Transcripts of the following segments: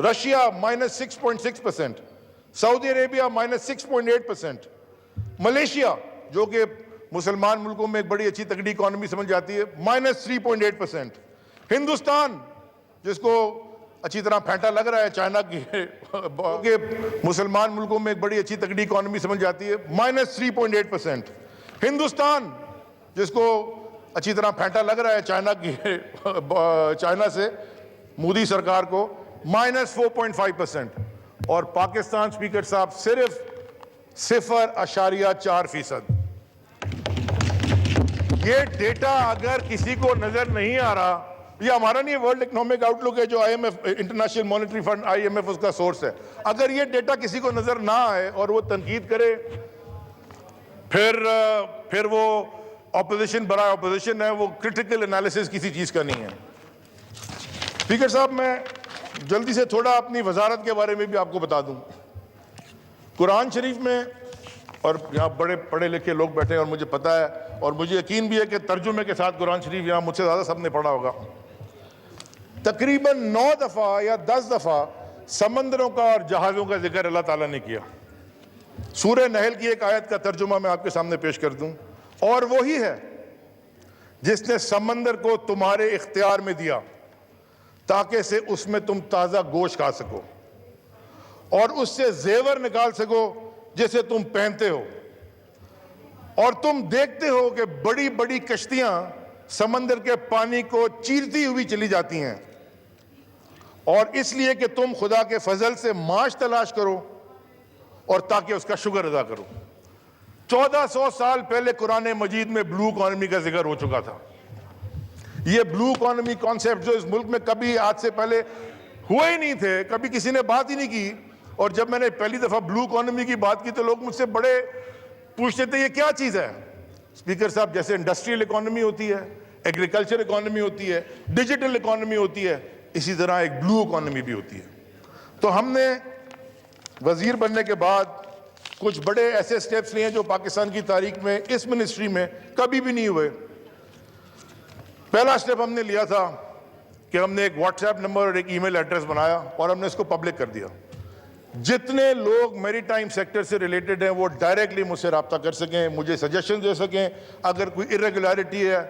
Russia -6.6%, Saudi Arabia -6.8%, Malaysia जो कि मुसलमान मुल्कों में एक बड़ी अच्छी तगड़ी इकॉनमी समझ जाती है -3.8%, हिंदुस्तान जिसको अच्छी तरह फेंटा लग रहा है चाइना की कि मुसलमान मुल्कों में एक बड़ी अच्छी तगड़ी इकॉनमी समझ जाती है -3.8%, हिंदुस्तान जिसको अच्छी तरह फेंटा लग रहा है चाइना की चाइना से मोदी सरकार को -4.5%, और पाकिस्तान स्पीकर साहब सिर्फ 0.4%। ये डेटा अगर किसी को नजर नहीं आ रहा, ये हमारा नहीं, वर्ल्ड इकोनॉमिक आउटलुक है जो IMF international monetary fund IMF उसका सोर्स है। अगर ये डेटा किसी को नजर ना आए और वो तनकीद करे, फिर वो ऑपोजिशन बड़ा ऑपोजिशन है, वो क्रिटिकल एनालिसिस किसी चीज का नहीं है। स्पीकर साहब, मैं जल्दी से थोड़ा अपनी वजारत के बारे में भी आपको बता दूं। कुरान शरीफ में, और यहाँ बड़े पढ़े लिखे लोग बैठे हैं और मुझे पता है और मुझे यकीन भी है कि तर्जुमे के साथ कुरान शरीफ यहाँ मुझसे ज़्यादा सबने पढ़ा होगा, तकरीबन 9 दफ़ा या 10 दफ़ा समंदरों का और जहाज़ों का जिक्र अल्लाह ताला ने किया। सूरह नहल की एक आयत का तर्जुमा मैं आपके सामने पेश कर दूं, और वही है जिसने समंदर को तुम्हारे इख्तियार में दिया ताकि से उसमें तुम ताज़ा गोश्त खा सको और उससे जेवर निकाल सको जिसे तुम पहनते हो, और तुम देखते हो कि बड़ी बड़ी कश्तियां समंदर के पानी को चीरती हुई चली जाती हैं, और इसलिए कि तुम खुदा के फजल से माश तलाश करो और ताकि उसका शुक्र अदा करो। 1400 साल पहले कुरान मजीद में ब्लू इकॉनमी का जिक्र हो चुका था। ये ब्लू इकॉनमी कॉन्सेप्ट जो इस मुल्क में कभी आज से पहले हुए ही नहीं थे, कभी किसी ने बात ही नहीं की, और जब मैंने पहली दफा ब्लू इकॉनमी की बात की तो लोग मुझसे बड़े पूछते थे ये क्या चीज है। स्पीकर साहब, जैसे इंडस्ट्रियल इकॉनमी होती है, एग्रीकल्चर इकॉनमी होती है, डिजिटल इकॉनमी होती है, इसी तरह एक ब्लू इकॉनमी भी होती है। तो हमने वजीर बनने के बाद कुछ बड़े ऐसे स्टेप्स लिए जो पाकिस्तान की तारीख में इस मिनिस्ट्री में कभी भी नहीं हुए। पहला स्टेप हमने लिया था कि हमने एक व्हाट्सएप नंबर और एक ईमेल एड्रेस बनाया और हमने इसको पब्लिक कर दिया। जितने लोग मैरीटाइम सेक्टर से रिलेटेड हैं वो डायरेक्टली मुझसे रब्ता कर सकें, मुझे सजेशन दे सकें, अगर कोई इरेगुलरिटी है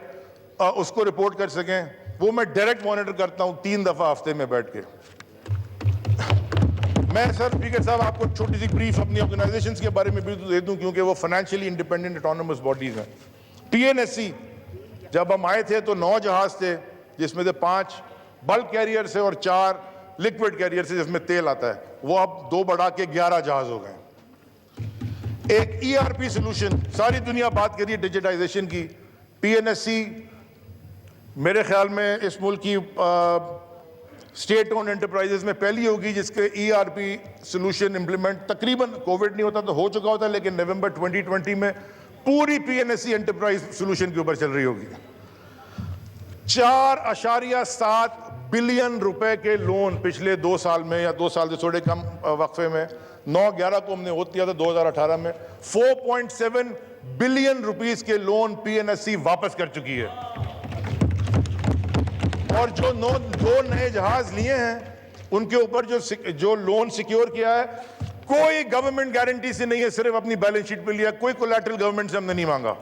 उसको रिपोर्ट कर सकें। वो मैं डायरेक्ट मॉनिटर करता हूं 3 दफा हफ्ते में बैठ के। मैं सर स्पीकर साहब आपको छोटी सी ब्रीफ अपनी ऑर्गेनाइजेशंस के बारे में भी दे दूं क्योंकि वो फाइनेंशियली इंडिपेंडेंट ऑटोनोमस बॉडीज हैं। PNSC जब हम आए थे तो 9 जहाज थे जिसमें से 5 बल्क कैरियर से और 4 लिक्विड कैरियर से जिसमें तेल आता है, वो अब 2 बढ़ा के 11 जहाज हो गए। एक ERP सोल्यूशन, सारी दुनिया बात कर रही है डिजिटाइजेशन की। PNSC मेरे ख्याल में इस मुल्क की स्टेट ओन एंटरप्राइजेस में पहली होगी जिसके ERP सोल्यूशन इंप्लीमेंट, तकरीबन कोविड नहीं होता तो हो चुका होता, लेकिन नवंबर 2020 में पूरी PNSC एंटरप्राइज सोल्यूशन के ऊपर चल रही होगी। 4.7 बिलियन रुपए के लोन पिछले 2 साल में, या 2 साल से थोड़े कम वक्फे में, 9/11 को हमने वोट दिया था 2018 में, 4.7 बिलियन रुपीस के लोन PNSC वापस कर चुकी है। और जो 2 नए जहाज लिए हैं उनके ऊपर जो लोन सिक्योर किया है, कोई गवर्नमेंट गारंटी से नहीं है, सिर्फ अपनी बैलेंस शीट पे लिया, कोई कोलैटरल गवर्नमेंट से हमने नहीं मांगा।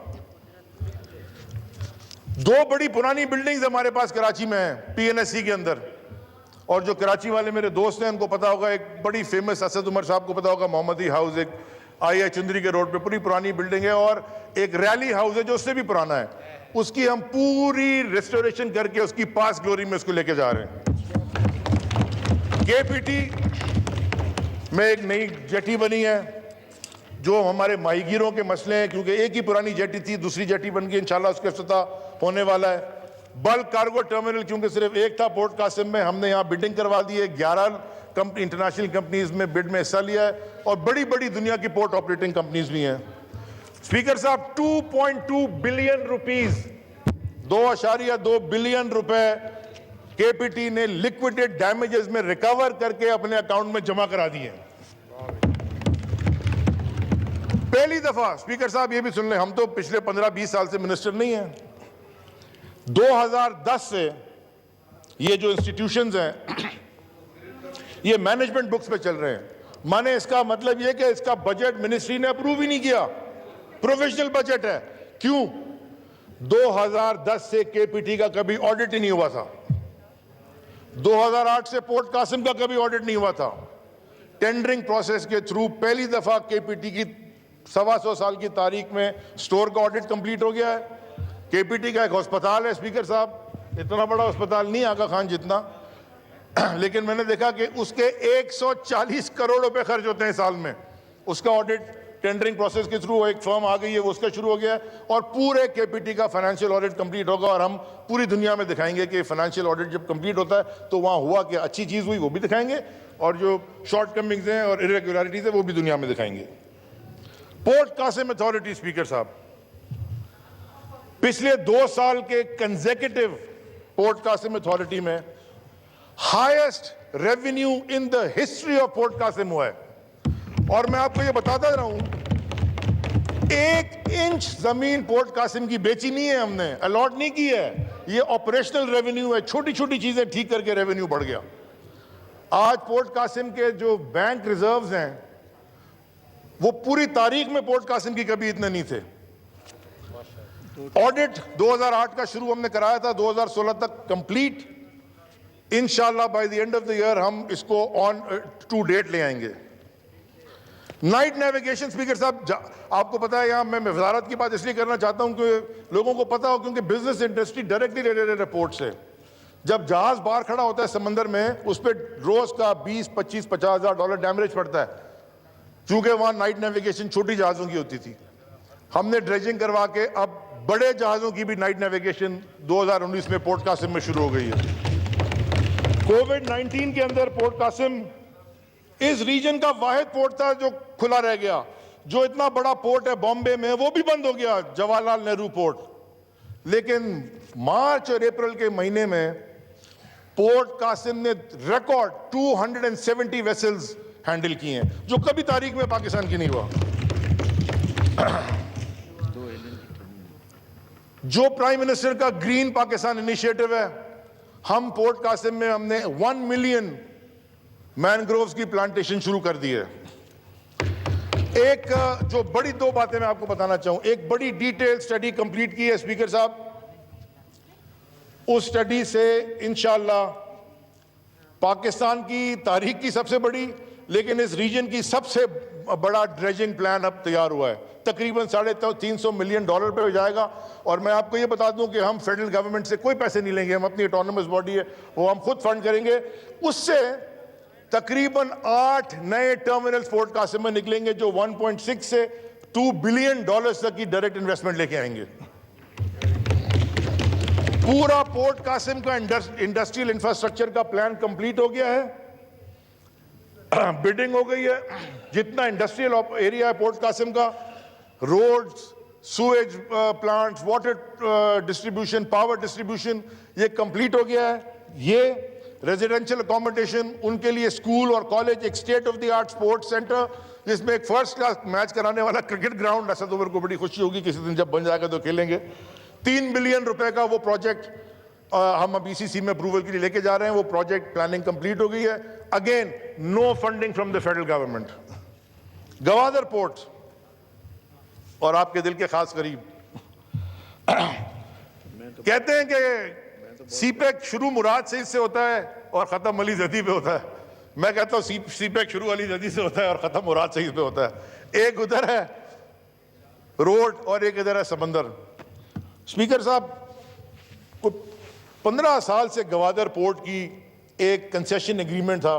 2 बड़ी पुरानी बिल्डिंग्स हमारे पास कराची में है PNSC के अंदर, और जो कराची वाले मेरे दोस्त हैं उनको पता होगा, एक बड़ी फेमस असद उमर साहब को पता होगा, मोहम्मदी हाउस एक आई चुंदरी के रोड पे पूरी पुरानी बिल्डिंग है, और एक रैली हाउस है जो उससे भी पुराना है, उसकी हम पूरी रेस्टोरेशन करके उसकी पास ग्लोरी में उसको लेके जा रहे हैं। KPT में एक नई जेटी बनी है जो हमारे माहीगीरों के मसले हैं, क्योंकि एक ही पुरानी जेटी थी, दूसरी जेटी बन गई, इंशाल्लाह उसका इफ्तिताह होने वाला है। बल्क कार्गो टर्मिनल, क्योंकि सिर्फ एक था पोर्ट कासिम में, हमने यहाँ बिडिंग करवा दी है, 11 इंटरनेशनल कंपनीज में बिड में हिस्सा लिया है, और बड़ी बड़ी दुनिया की पोर्ट ऑपरेटिंग कंपनीज भी हैं। स्पीकर साहब, 2.2 बिलियन रुपीस, 2.2 बिलियन रुपए KPT ने लिक्विडेट डैमेजेस में रिकवर करके अपने अकाउंट में जमा करा दिए। पहली दफा, स्पीकर साहब ये भी सुन लें, हम तो पिछले 15-20 साल से मिनिस्टर नहीं हैं, 2010 से ये जो इंस्टीट्यूशंस हैं ये मैनेजमेंट बुक्स पे चल रहे हैं। माने इसका मतलब ये कि इसका बजट मिनिस्ट्री ने अप्रूव ही नहीं किया, प्रोविजनल बजट है। क्यों? 2010 से केपीटी का कभी ऑडिट ही नहीं हुआ था, 2008 से पोर्ट कासिम का कभी ऑडिट नहीं हुआ था। टेंडरिंग प्रोसेस के थ्रू पहली दफा केपीटी की 125 साल की तारीख में स्टोर का ऑडिट कंप्लीट हो गया है। केपीटी का एक अस्पताल है स्पीकर साहब, इतना बड़ा अस्पताल नहीं आगा खान जितना, लेकिन मैंने देखा कि उसके 140 करोड़ रुपए खर्च होते हैं साल में। उसका ऑडिट टेंडरिंग प्रोसेस के थ्रू एक फर्म आ गई है, वो उसका शुरू हो गया है और पूरे केपीटी का फाइनेंशियल ऑडिट कंप्लीट होगा और हम पूरी दुनिया में दिखाएंगे कि फाइनेंशियल ऑडिट जब कंप्लीट होता है तो वहां हुआ कि अच्छी चीज हुई वो भी दिखाएंगे और जो शॉर्टकमिंग्स हैं और इरेगुलरिटीज है वो भी दुनिया में दिखाएंगे। पोर्ट कासिम अथॉरिटी स्पीकर साहब, पिछले 2 साल के कंसेक्यूटिव पोर्ट कासिम अथॉरिटी में highest revenue in the history of Port Qasim हुआ है। और मैं आपको ये बताता रहा हूं, 1 इंच जमीन पोर्ट कासिम की बेची नहीं है हमने, अलॉट नहीं की है। ये ऑपरेशनल रेवेन्यू है, छोटी छोटी चीजें ठीक करके रेवेन्यू बढ़ गया। आज पोर्ट कासिम के जो बैंक रिजर्व्स हैं वो पूरी तारीख में पोर्ट कासिम की कभी इतने नहीं थे। ऑडिट 2008 का शुरू हमने कराया था, 2016 तक कंप्लीट। इंशाल्लाह by the end of the year हम इसको ऑन टू डेट ले आएंगे। नाइट नेविगेशन स्पीकर साहब, आपको पता है, यहां मैं वजारत की बात इसलिए करना चाहता हूं कि लोगों को पता हो, क्योंकि बिजनेस इंडस्ट्री डायरेक्टली रिलेटेड है पोर्ट से। जब जहाज बाहर खड़ा होता है समंदर में, उस पर रोज का 20, 25, 50 हजार डॉलर डैमेज पड़ता है, चूंकि वहां नाइट नेविगेशन छोटी जहाजों की होती थी। हमने ड्रेजिंग करवा के अब बड़े जहाजों की भी नाइट नेविगेशन 2019 में पोर्ट कासिम में शुरू हो गई है। कोविड-19 के अंदर पोर्ट कासिम इस रीजन का वाहिद पोर्ट था जो खुला रह गया। जो इतना बड़ा पोर्ट है बॉम्बे में, वो भी बंद हो गया, जवाहरलाल नेहरू पोर्ट। लेकिन मार्च और अप्रैल के महीने में पोर्ट कासिम ने रिकॉर्ड 270 वेसल्स हैंडल किए हैं, जो कभी तारीख में पाकिस्तान की नहीं हुआ। जो प्राइम मिनिस्टर का ग्रीन पाकिस्तान इनिशिएटिव है, हम पोर्ट कासिम में हमने 1 मिलियन मैनग्रोव्स की प्लांटेशन शुरू कर दी है। एक जो बड़ी 2 बातें मैं आपको बताना चाहूं, एक बड़ी डिटेल स्टडी कंप्लीट की है स्पीकर साहब। उस स्टडी से इंशाल्लाह पाकिस्तान की तारीख की सबसे बड़ी, लेकिन इस रीजन की सबसे बड़ा ड्रेजिंग प्लान अब तैयार हुआ है। तकरीबन $350 मिलियन पे हो जाएगा। और मैं आपको ये बता दूं कि हम फेडरल गवर्नमेंट से कोई पैसे नहीं लेंगे, हम अपनी ऑटोनमस बॉडी है वो हम खुद फंड करेंगे। उससे तकरीबन 8 नए टर्मिनल्स पोर्ट कासिम में निकलेंगे, जो 1.6 से $2 बिलियन तक की डायरेक्ट इन्वेस्टमेंट लेके आएंगे। पूरा पोर्ट कासिम का इंडस्ट्रियल इंफ्रास्ट्रक्चर का प्लान कंप्लीट हो गया है, बिडिंग हो गई है। जितना इंडस्ट्रियल एरिया है पोर्ट कासिम का, roads, sewage plants, water distribution, power distribution, ये कंप्लीट हो गया है। ये रेजिडेंशियल अकोमोडेशन, उनके लिए स्कूल और कॉलेज, एक state of the art sports centre, जिसमें एक फर्स्ट क्लास मैच कराने वाला क्रिकेट ग्राउंड, ऐसा तो मेरे को बड़ी खुशी होगी किसी दिन जब बन जाएगा तो खेलेंगे। $3 बिलियन का वो प्रोजेक्ट हम अब ECC में अप्रूवल के लिए लेके जा रहे हैं। वो प्रोजेक्ट प्लानिंग कंप्लीट हो गई है। Again no funding from the federal government. Gwadar port और आपके दिल के खास करीब, कहते हैं कि सीपेक शुरू मुराद सईद से होता है और खत्म अली जदी पे होता है। मैं कहता हूं सीपेक शुरू अली जदी से होता है और खत्म मुराद सईद पे होता है। एक उधर है रोड और एक इधर है समंदर। स्पीकर साहब, 15 साल से गवादर पोर्ट की एक कंसेशन एग्रीमेंट था,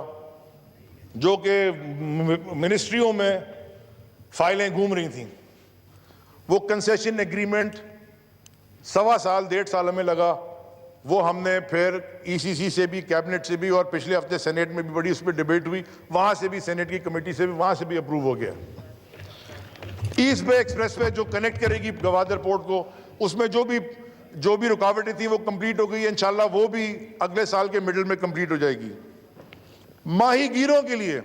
जो कि मिनिस्ट्रियों में फाइलें घूम रही थी। वो कंसेशन एग्रीमेंट 1.25 साल 1.5 साल में लगा। वो हमने फिर ECC से भी, कैबिनेट से भी, और पिछले हफ्ते सेनेट में भी बड़ी उस पर डिबेट हुई, वहां से भी, सेनेट की कमेटी से भी, वहां से भी अप्रूव हो गया। ईस्ट बे एक्सप्रेसवे जो कनेक्ट करेगी गवादर पोर्ट को, उसमें जो भी रुकावटें थी वो कंप्लीट हो गई है। इंशाल्लाह वो भी अगले साल के मिडिल में कंप्लीट हो जाएगी। माहीगीरों के लिए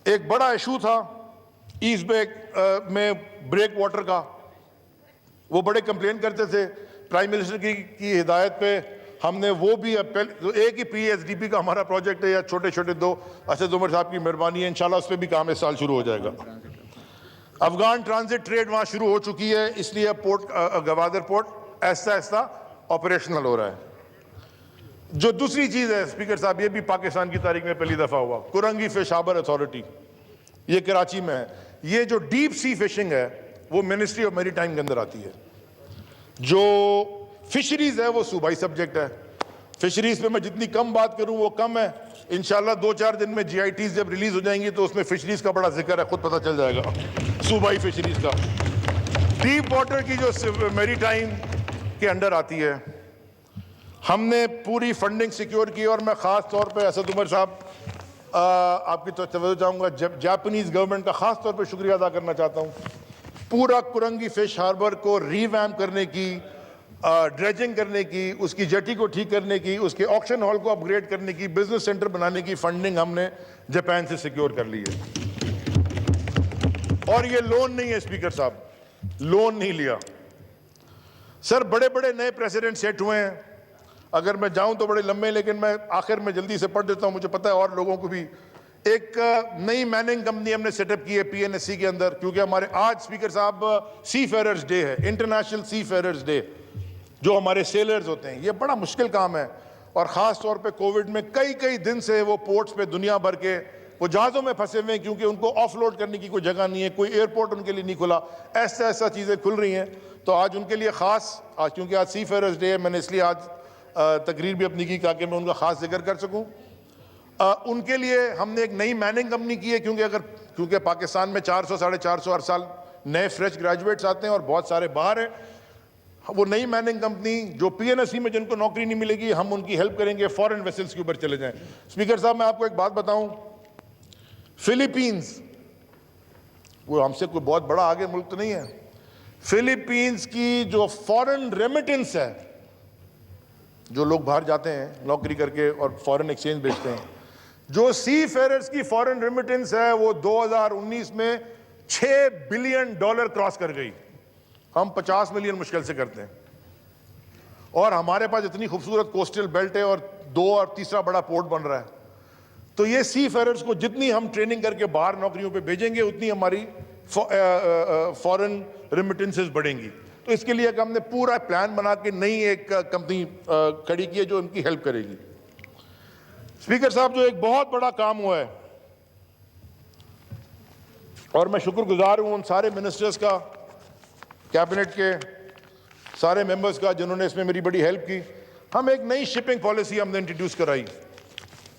एक बड़ा इशू था ईस्ट बे में ब्रेक वाटर का। वो बड़े कंप्लेन करते थे। प्राइम मिनिस्टर की हिदायत पे हमने वो भी तो एक ही PSDP का हमारा प्रोजेक्ट है या छोटे छोटे दो, असद उमर साहब की मेहरबानी है, इंशाल्लाह उस पर भी काम इस साल शुरू हो जाएगा। अफगान ट्रांजिट ट्रेड वहाँ शुरू हो चुकी है, इसलिए पोर्ट गवादर पोर्ट ऐसा ऐसा ऑपरेशनल हो रहा है। जो दूसरी चीज़ है स्पीकर साहब, ये भी पाकिस्तान की तारीख में पहली दफ़ा हुआ, कुरंगी फिश हार्बर अथॉरिटी, ये कराची में है। ये जो डीप सी फिशिंग है वो मिनिस्ट्री ऑफ मैरीटाइम के अंदर आती है। जो फिशरीज है वो सूबाई सब्जेक्ट है। फिशरीज पे मैं जितनी कम बात करूं वो कम है। इंशाल्लाह 2-4 दिन में GITs जब रिलीज हो जाएंगी तो उसमें फिशरीज का बड़ा जिक्र है, खुद पता चल जाएगा सूबाई फिशरीज का। डीप वाटर की जो मैरीटाइम के अंडर आती है, हमने पूरी फंडिंग सिक्योर की। और मैं ख़ास तौर पे असद उमर साहब आपकी तो तवज्जो चाहूँगा, जापानीज़ गवर्नमेंट का ख़ास तौर पे शुक्रिया अदा करना चाहता हूँ। पूरा कुरंगी फिश हार्बर को रीवैम्प करने की, ड्रेजिंग करने की, उसकी जेटी को ठीक करने की, उसके ऑक्शन हॉल को अपग्रेड करने की, बिजनेस सेंटर बनाने की फंडिंग हमने जापान से सिक्योर कर ली है। और ये लोन नहीं है स्पीकर साहब, लोन नहीं लिया सर। बड़े बड़े नए प्रेसिडेंट सेट हुए हैं, अगर मैं जाऊं तो बड़े लंबे, लेकिन मैं आखिर में जल्दी से पढ़ देता हूं, मुझे पता है और लोगों को भी। एक नई मैनिंग कंपनी हमने सेटअप की है PNSC के अंदर, क्योंकि हमारे आज स्पीकर साहब सी फेयरर्स डे है, इंटरनेशनल सी फेयरर्स डे, जो हमारे सेलर्स होते हैं। ये बड़ा मुश्किल काम है और ख़ास तौर पे कोविड में कई दिन से वो पोर्ट्स पे दुनिया भर के वो जहाज़ों में फंसे हुए हैं, क्योंकि उनको ऑफलोड करने की कोई जगह नहीं है, कोई एयरपोर्ट उनके लिए नहीं खुला। ऐसा चीज़ें खुल रही हैं, तो आज उनके लिए ख़ास, आज क्योंकि आज सी फेयरर्स डे है, मैंने इसलिए आज तकरीर भी अपनी की ताकि मैं उनका ख़ास जिक्र कर सकूँ। उनके लिए हमने एक नई मैनिंग कंपनी की है, क्योंकि पाकिस्तान में 400-450 हर साल नए फ्रेश ग्रेजुएट्स आते हैं और बहुत सारे बाहर हैं। वो नई मैनिंग कंपनी जो PNSC में जिनको नौकरी नहीं मिलेगी, हम उनकी हेल्प करेंगे, फॉरेन वेसल्स के ऊपर चले जाएं। स्पीकर साहब मैं आपको एक बात बताऊं, फिलीपींस वो हमसे कोई बहुत बड़ा आगे मुल्क तो नहीं है। फिलीपींस की जो फॉरेन रेमिटेंस है, जो लोग बाहर जाते हैं नौकरी करके और फॉरेन एक्सचेंज बेचते हैं, जो सी फेयरर्स की फॉरेन रेमिटेंस है वो 2019 में $6 बिलियन क्रॉस कर गई। हम 50 मिलियन मुश्किल से करते हैं, और हमारे पास इतनी खूबसूरत कोस्टल बेल्ट है और 2 और तीसरा बड़ा पोर्ट बन रहा है। तो ये सी फेयरर्स को जितनी हम ट्रेनिंग करके बाहर नौकरियों पे भेजेंगे, उतनी हमारी फॉरेन रेमिटेंसेस बढ़ेंगी। तो इसके लिए हमने पूरा प्लान बना के नई एक कंपनी खड़ी की है जो उनकी हेल्प करेगी। स्पीकर साहब, जो एक बहुत बड़ा काम हुआ है, और मैं शुक्रगुजार हूं उन सारे मिनिस्टर्स का, कैबिनेट के सारे मेंबर्स का, जिन्होंने इसमें मेरी बड़ी हेल्प की। हम एक नई शिपिंग पॉलिसी हमने इंट्रोड्यूस कराई,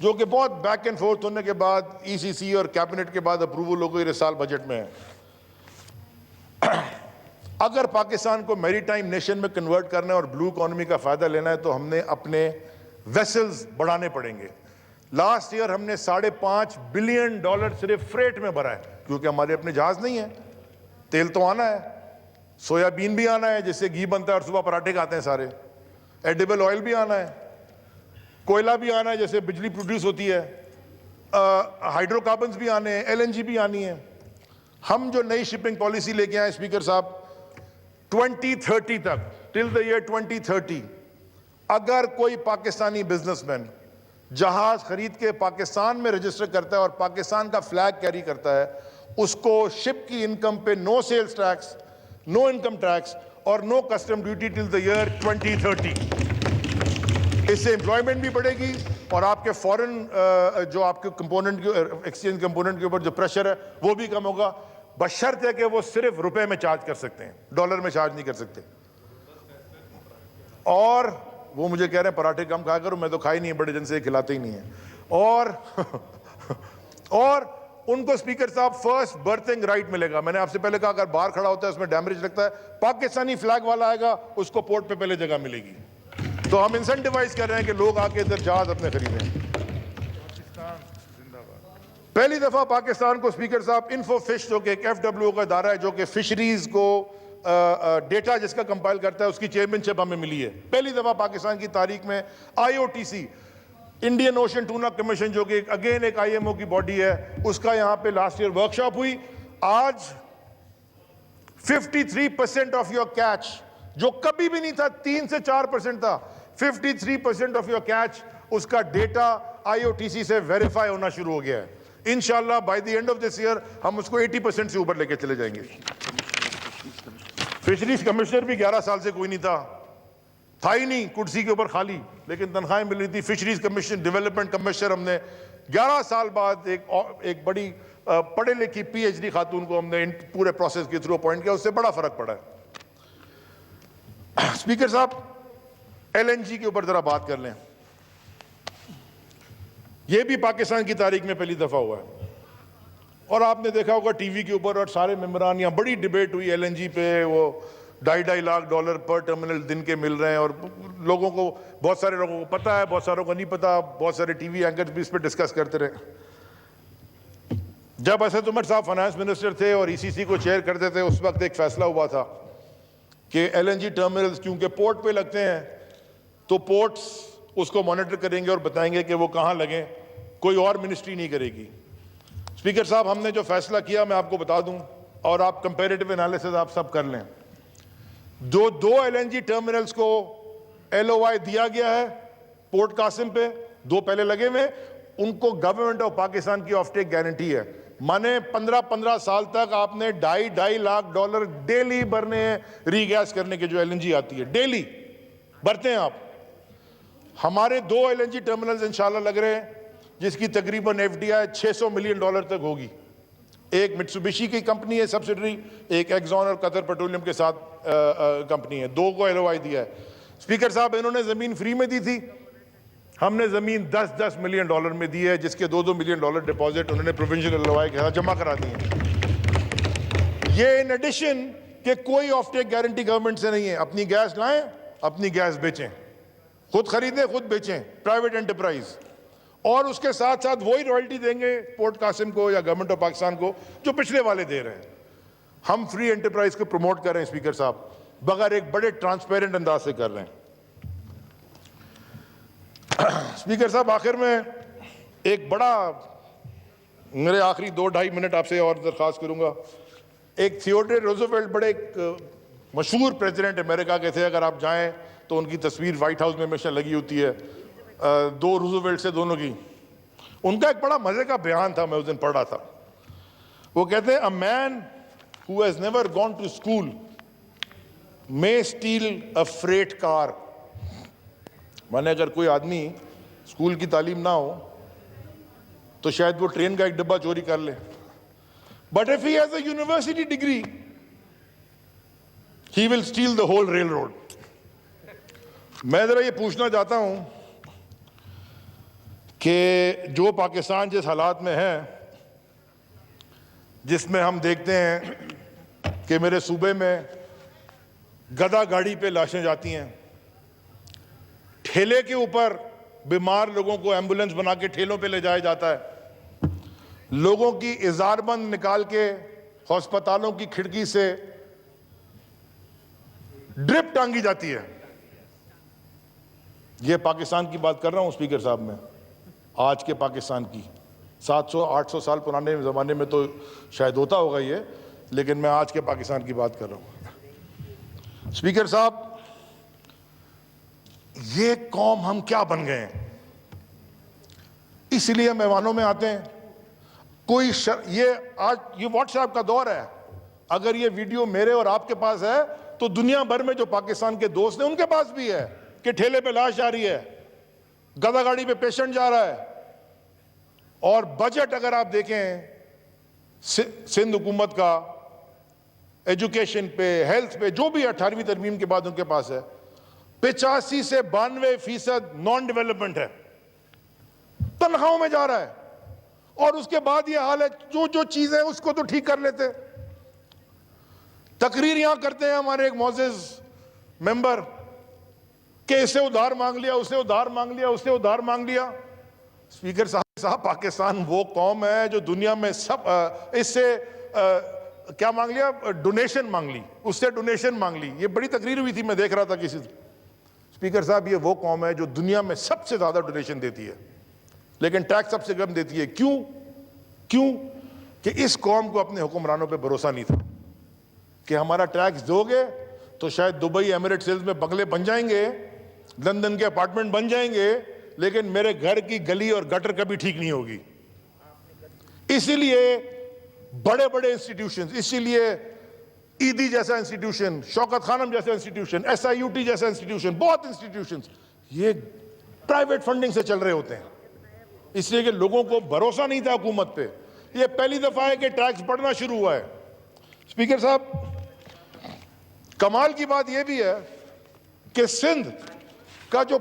जो कि बहुत बैक एंड फोर्थ होने के बाद ECC और कैबिनेट के बाद अप्रूवल हो गई, इस साल बजट में है। अगर पाकिस्तान को मैरीटाइम नेशन में कन्वर्ट करना है और ब्लू इकोनॉमी का फायदा लेना है, तो हमने अपने वेसल्स बढ़ाने पड़ेंगे। लास्ट ईयर हमने $5.5 बिलियन सिर्फ फ्रेट में भरा है, क्योंकि हमारे अपने जहाज नहीं है। तेल तो आना है, सोयाबीन भी आना है जिससे घी बनता है और सुबह पराठे खाते हैं सारे, एडिबल ऑयल भी आना है, कोयला भी आना है जैसे बिजली प्रोड्यूस होती है, हाइड्रोकार्बन्स भी आने हैं, LNG भी आनी है। हम जो नई शिपिंग पॉलिसी लेके आए स्पीकर साहब, 2030 तक, टिल द ईयर 2030, अगर कोई पाकिस्तानी बिजनेसमैन जहाज खरीद के पाकिस्तान में रजिस्टर करता है और पाकिस्तान का फ्लैग कैरी करता है, उसको शिप की इनकम पे no sales tax, no income tax और no custom duty till the year 2030। इससे एम्प्लॉयमेंट भी बढ़ेगी और आपके फॉरेन जो आपके कंपोनेंट के एक्सचेंज कंपोनेंट के ऊपर जो प्रेशर है वो भी कम होगा, बशर्त है कि वो सिर्फ रुपए में चार्ज कर सकते हैं, डॉलर में चार्ज नहीं कर सकते। और वो मुझे कह रहे हैं पराठे कम खाया करो, मैं तो खाई नहीं है, बड़े दिन से खिलाते ही नहीं है। और उनको स्पीकर साहब फर्स्ट बर्थिंग राइट मिलेगा। मैंने आपसे पहले कहा अगर बाहर खड़ा होता है उसमें डैमेज लगता है, पाकिस्तानी फ्लैग वाला आएगा उसको पोर्ट पे पहले जगह मिलेगी। तो हम इंसेंटिवाइज कर रहे हैं कि लोग आके इधर जहाज अपने खरीदें। पहली दफा पाकिस्तान को स्पीकर साहब इन्फोफिश, जो कि एक FWO का इदारा है जो कि फिशरीज को डेटा जिसका कंपाइल करता है, उसकी चेयरमैनशिप हमें मिली है। पहली दफा पाकिस्तान की तारीख में IOTC, Indian ocean tuna commission, जो कि अगेन एक IMO की बॉडी है, उसका यहाँ पे लास्ट ईयर वर्कशॉप हुई। आज 53% ऑफ योर कैच, जो कभी भी नहीं था, 3 से 4% था, 53% ऑफ योर कैच उसका डेटा IOTC से वेरीफाई होना शुरू हो गया है। इंशाल्लाह by the end of this year हम उसको 80% से ऊपर लेके चले जाएंगे। फिशरीज कमिश्नर भी 11 साल से कोई नहीं था ही नहीं, कुर्सी के ऊपर खाली, लेकिन तनख्वाहें मिल रही थी। फिशरीज कमीशन, डेवलपमेंट कमिश्नर हमने 11 साल बाद एक बड़ी पढ़े लिखी PhD खातून को हमने इन पूरे प्रोसेस के थ्रू अपॉइंट किया, उससे बड़ा फर्क पड़ा है। स्पीकर साहब, LNG के ऊपर जरा बात कर लें। यह भी पाकिस्तान की तारीख में पहली दफा हुआ है और आपने देखा होगा टीवी के ऊपर और सारे मेंबरान, यहाँ बड़ी डिबेट हुई LNG पे, वो $2.5 लाख पर टर्मिनल दिन के मिल रहे हैं और लोगों को, बहुत सारे लोगों को पता है, बहुत सारों को नहीं पता, बहुत सारे टीवी एंकर्स भी इस पर डिस्कस करते रहे। जब असद उमर साहब फाइनेंस मिनिस्टर थे और ECC को चेयर करते थे, उस वक्त एक फैसला हुआ था कि LNG टर्मिनल्स क्योंकि पोर्ट पे लगते हैं तो पोर्ट्स उसको मॉनिटर करेंगे और बताएंगे कि वो कहाँ लगे, कोई और मिनिस्ट्री नहीं करेगी। स्पीकर साहब, हमने जो फैसला किया मैं आपको बता दूं और आप कंपैरेटिव एनालिसिस आप सब कर लें। जो 2 LNG टर्मिनल्स को LOI दिया गया है पोर्ट कासिम पे, 2 पहले लगे हुए, उनको गवर्नमेंट ऑफ पाकिस्तान की ऑफटेक गारंटी है। माने 15 साल तक आपने $2.5 लाख डेली भरने हैं रीगैस करने के, जो LNG आती है डेली भरते हैं आप। हमारे 2 LNG टर्मिनल्स इंशाल्लाह लग रहे हैं जिसकी तकरीबन FDI $600 मिलियन तक होगी। एक मित्सुबिशी की कंपनी है सब्सिडरी, एक एक्सॉन और कतर पेट्रोलियम के साथ कंपनी है, 2 को LOI दिया है। स्पीकर साहब, इन्होंने जमीन फ्री में दी थी, हमने जमीन $10 मिलियन में दी है, जिसके $2 मिलियन डिपॉजिट उन्होंने प्रोविंशियल LOI के साथ जमा करा दिए। ये इन एडिशन कि कोई ऑफटेक गारंटी गवर्नमेंट से नहीं है। अपनी गैस लाएं, अपनी गैस बेचें, खुद खरीदें खुद बेचें, प्राइवेट एंटरप्राइज, और उसके साथ साथ वही रॉयल्टी देंगे पोर्ट कासिम को या गवर्नमेंट ऑफ पाकिस्तान को जो पिछले वाले दे रहे हैं। हम फ्री एंटरप्राइज को प्रमोट कर रहे हैं स्पीकर साहब, बगैर एक बड़े ट्रांसपेरेंट अंदाज से कर रहे हैं। स्पीकर साहब, आखिर में एक बड़ा, मेरे आखिरी 2-2.5 मिनट आपसे और दरख्वास्त करूंगा। एक थियोडोर रूजवेल्ट बड़े एक मशहूर प्रेसिडेंट अमेरिका के थे, अगर आप जाएं तो उनकी तस्वीर व्हाइट हाउस में हमेशा लगी होती है, 2 रूजवेल्ट से दोनों की। उनका एक बड़ा मजे का बयान था, मैं उस दिन पढ़ रहा था। वो कहते हैं, a man who has never gone to school may steal a freight car. माने अगर कोई आदमी स्कूल की तालीम ना हो तो शायद वो ट्रेन का एक डब्बा चोरी कर ले, but if he has a university degree he will steal the whole railroad. मैं जरा ये पूछना चाहता हूं कि जो पाकिस्तान जिस हालात में है, जिसमें हम देखते हैं कि मेरे सूबे में गधा गाड़ी पे लाशें जाती हैं, ठेले के ऊपर बीमार लोगों को एम्बुलेंस बना के ठेलों पे ले जाया जाता है, लोगों की इजारबंद निकाल के अस्पतालों की खिड़की से ड्रिप टांगी जाती है। यह पाकिस्तान की बात कर रहा हूं स्पीकर साहब, मैं आज के पाकिस्तान की। 700-800 साल पुराने ज़माने में तो शायद होता होगा ये, लेकिन मैं आज के पाकिस्तान की बात कर रहा हूं। स्पीकर साहब, ये कौम हम क्या बन गए हैं, इसलिए मेहमानों में आते हैं। कोई ये आज ये व्हाट्सएप का दौर है, अगर ये वीडियो मेरे और आपके पास है तो दुनिया भर में जो पाकिस्तान के दोस्त हैं उनके पास भी है कि ठेले पे लाश जा रही है, गधा गाड़ी पे पेशेंट जा रहा है। और बजट अगर आप देखें सिंध हुकूमत का, एजुकेशन पे, हेल्थ पे, जो भी 18वीं तरमीम के बाद उनके पास है, 85 से 92% नॉन डेवलपमेंट है, तनख्वाहों में जा रहा है। और उसके बाद ये हाल है, जो जो चीजें उसको तो ठीक कर लेते। तकरीर यहां करते हैं हमारे एक मोअज़्ज़िज़ मेंबर कि इससे उधार मांग लिया, उससे उधार मांग लिया, उससे उधार मांग लिया। स्पीकर साहब, पाकिस्तान वो कौम है जो दुनिया में सब इससे क्या मांग लिया, डोनेशन मांग ली, उससे डोनेशन मांग ली। ये बड़ी तकरीर हुई थी, मैं देख रहा था किसी। स्पीकर साहब, ये वो कौम है जो दुनिया में सबसे ज्यादा डोनेशन देती है, लेकिन टैक्स सबसे कम देती है। क्यों? कि इस कौम को अपने हुक्मरानों पे भरोसा नहीं था कि हमारा टैक्स दोगे तो शायद दुबई, एमिरेट्स में बंगले बन जाएंगे लंदन के अपार्टमेंट बन जाएंगे, लेकिन मेरे घर की गली और गटर कभी ठीक नहीं होगी। इसीलिए बड़े बड़े इंस्टीट्यूशंस, इसीलिए ईदी जैसा इंस्टीट्यूशन, शौकत खानम जैसा इंस्टीट्यूशन, SIUT जैसा इंस्टीट्यूशन, बहुत इंस्टीट्यूशंस ये प्राइवेट फंडिंग से चल रहे होते हैं, इसलिए कि लोगों को भरोसा नहीं था हुकूमत पे। ये पहली दफा है कि टैक्स बढ़ना शुरू हुआ है। स्पीकर साहब, कमाल की बात यह भी है कि सिंध का जो